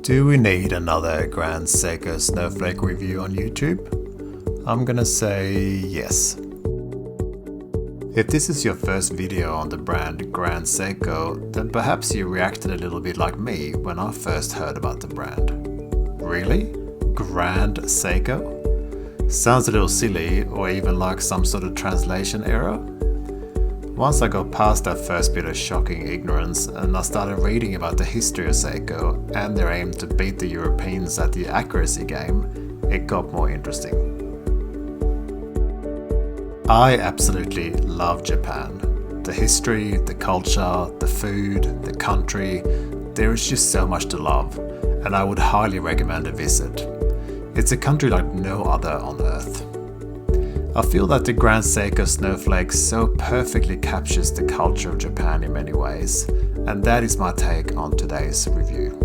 Do we need another Grand Seiko Snowflake review on YouTube? I'm gonna say yes. If this is your first video on the brand Grand Seiko, then perhaps you reacted a little bit like me when I first heard about the brand. Really? Grand Seiko? Sounds a little silly, or even like some sort of translation error. Once I got past that first bit of shocking ignorance and I started reading about the history of Seiko and their aim to beat the Europeans at the accuracy game, it got more interesting. I absolutely love Japan. The history, the culture, the food, the country, there is just so much to love, and I would highly recommend a visit. It's a country like no other on earth. I feel that the Grand Seiko Snowflake so perfectly captures the culture of Japan in many ways, and that is my take on today's review.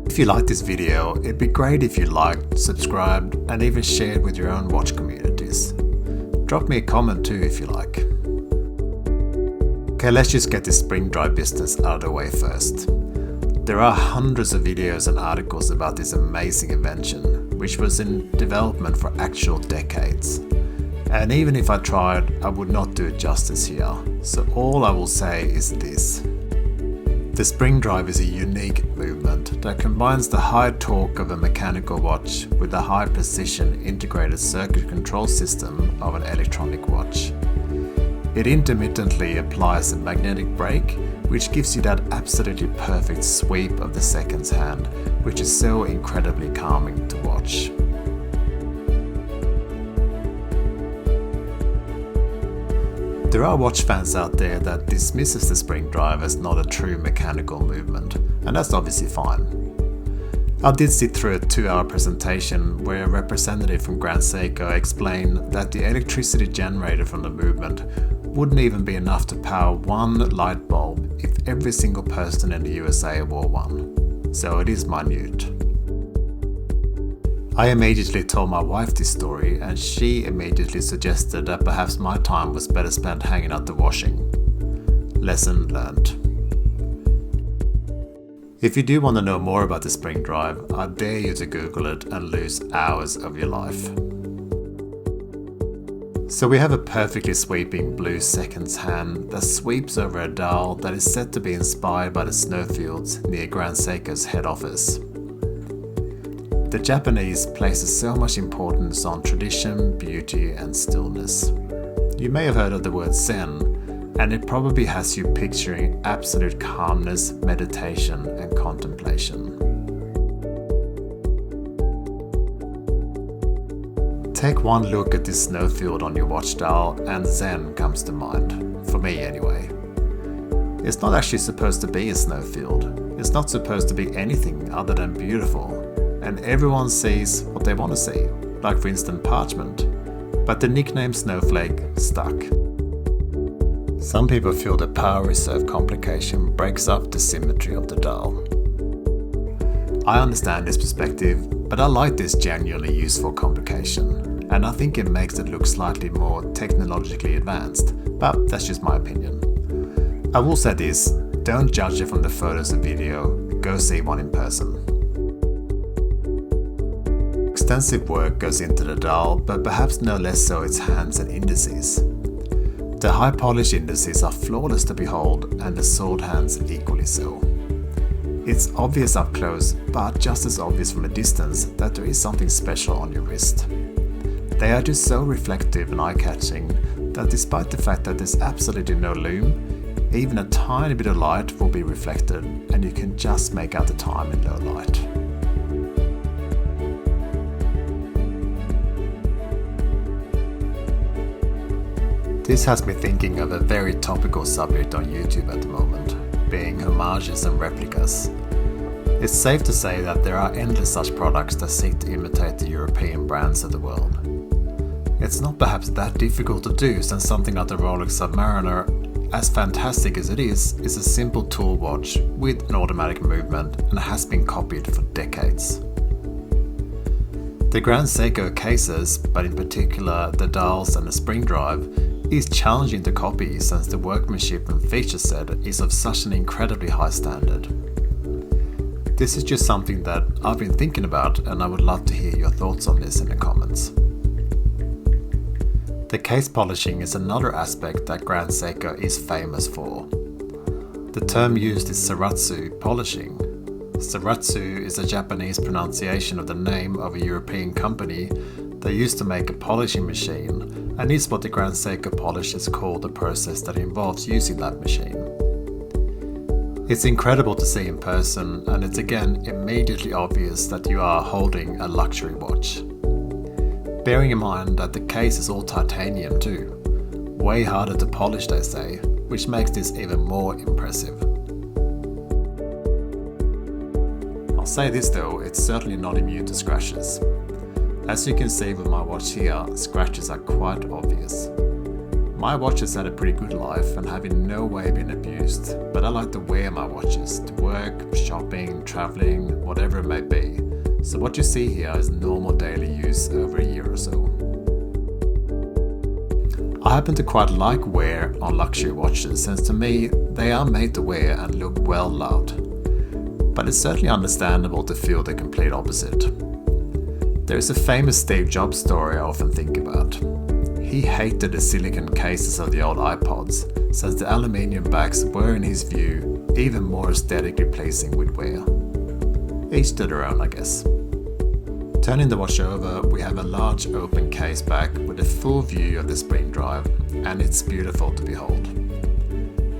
If you like this video, it'd be great if you liked, subscribed, and even shared with your own watch communities. Drop me a comment too if you like. Okay, let's just get this spring drive business out of the way first. There are hundreds of videos and articles about this amazing invention, which was in development for actual decades. And even if I tried, I would not do it justice here, so all I will say is this. The spring drive is a unique movement that combines the high torque of a mechanical watch with the high precision integrated circuit control system of an electronic watch. It intermittently applies a magnetic brake, which gives you that absolutely perfect sweep of the seconds hand, which is so incredibly calming to watch. There are watch fans out there that dismisses the spring drive as not a true mechanical movement, and that's obviously fine. I did sit through a 2-hour presentation where a representative from Grand Seiko explained that the electricity generated from the movement wouldn't even be enough to power one light bulb if every single person in the USA wore one. So it is minute. I immediately told my wife this story, and she immediately suggested that perhaps my time was better spent hanging out the washing. Lesson learned. If you do want to know more about the spring drive, I dare you to Google it and lose hours of your life. So we have a perfectly sweeping blue seconds hand that sweeps over a dial that is said to be inspired by the snowfields near Grand Seiko's head office. The Japanese places so much importance on tradition, beauty and stillness. You may have heard of the word Zen, and it probably has you picturing absolute calmness, meditation and contemplation. Take one look at this snowfield on your watch dial and Zen comes to mind, for me anyway. It's not actually supposed to be a snowfield, it's not supposed to be anything other than beautiful, and everyone sees what they want to see, like for instance parchment, but the nickname Snowflake stuck. Some people feel the power reserve complication breaks up the symmetry of the dial. I understand this perspective, but I like this genuinely useful complication, and I think it makes it look slightly more technologically advanced, but that's just my opinion. I will say this, don't judge it from the photos and video, go see one in person. Extensive work goes into the dial, but perhaps no less so its hands and indices. The high polished indices are flawless to behold, and the sword hands equally so. It's obvious up close, but just as obvious from a distance that there is something special on your wrist. They are just so reflective and eye-catching that despite the fact that there's absolutely no lume, even a tiny bit of light will be reflected and you can just make out the time in low light. This has me thinking of a very topical subject on YouTube at the moment, being homages and replicas. It's safe to say that there are endless such products that seek to imitate the European brands of the world. It's not perhaps that difficult to do, since something like the Rolex Submariner, as fantastic as it is a simple tool watch with an automatic movement and has been copied for decades. The Grand Seiko cases, but in particular the dials and the spring drive, is challenging to copy since the workmanship and feature set is of such an incredibly high standard. This is just something that I've been thinking about, and I would love to hear your thoughts on this in the comments. The case polishing is another aspect that Grand Seiko is famous for. The term used is Saratsu polishing. Saratsu is a Japanese pronunciation of the name of a European company that used to make a polishing machine, and is what the Grand Seiko polishers call the process that involves using that machine. It's incredible to see in person, and it's again immediately obvious that you are holding a luxury watch. Bearing in mind that the case is all titanium too. Way harder to polish, they say, which makes this even more impressive. I'll say this though, it's certainly not immune to scratches. As you can see with my watch here, scratches are quite obvious. My watch has had a pretty good life and have in no way been abused, but I like to wear my watches to work, shopping, traveling, whatever it may be. So what you see here is normal daily use over a year or so. I happen to quite like wear on luxury watches, since to me they are made to wear and look well loved. But it's certainly understandable to feel the complete opposite. There is a famous Steve Jobs story I often think about. He hated the silicone cases of the old iPods, since the aluminium backs were in his view even more aesthetically pleasing with wear. Each to their own, I guess. Turning the watch over, we have a large open case back with a full view of the spring drive, and it's beautiful to behold.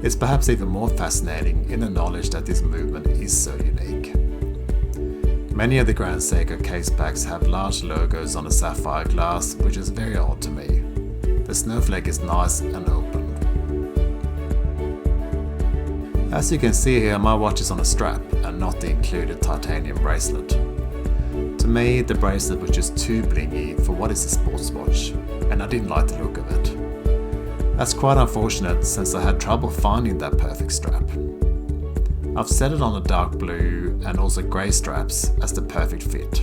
It's perhaps even more fascinating in the knowledge that this movement is so unique. Many of the Grand Seiko case backs have large logos on the sapphire glass, which is very odd to me. The Snowflake is nice and open. As you can see here, my watch is on a strap and not the included titanium bracelet. To me, the bracelet was just too blingy for what is a sports watch, and I didn't like the look of it. That's quite unfortunate, since I had trouble finding that perfect strap. I've set it on a dark blue and also grey straps as the perfect fit.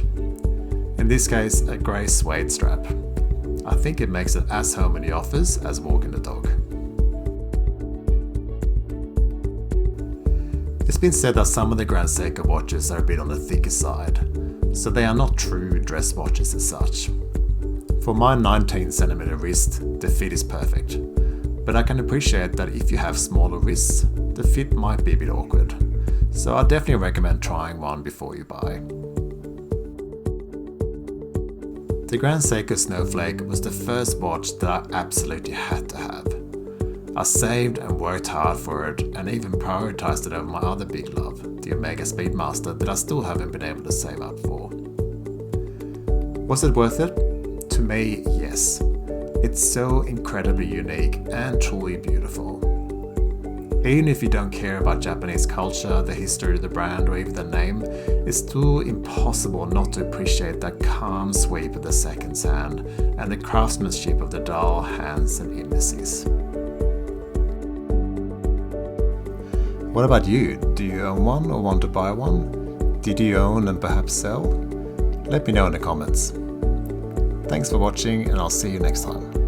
In this case, a grey suede strap. I think it makes it as home in the office as walking the dog. It's been said that some of the Grand Seiko watches are a bit on the thicker side, so they are not true dress watches as such. For my 19cm wrist, the fit is perfect, but I can appreciate that if you have smaller wrists, the fit might be a bit awkward, so I definitely recommend trying one before you buy. The Grand Seiko Snowflake was the first watch that I absolutely had to have. I saved and worked hard for it, and even prioritized it over my other big love, the Omega Speedmaster, that I still haven't been able to save up for. Was it worth it? To me, yes. It's so incredibly unique and truly beautiful. Even if you don't care about Japanese culture, the history of the brand, or even the name, it's still impossible not to appreciate that calm sweep of the seconds hand and the craftsmanship of the dial, hands and indices. What about you? Do you own one or want to buy one? Did you own and perhaps sell? Let me know in the comments. Thanks for watching, and I'll see you next time.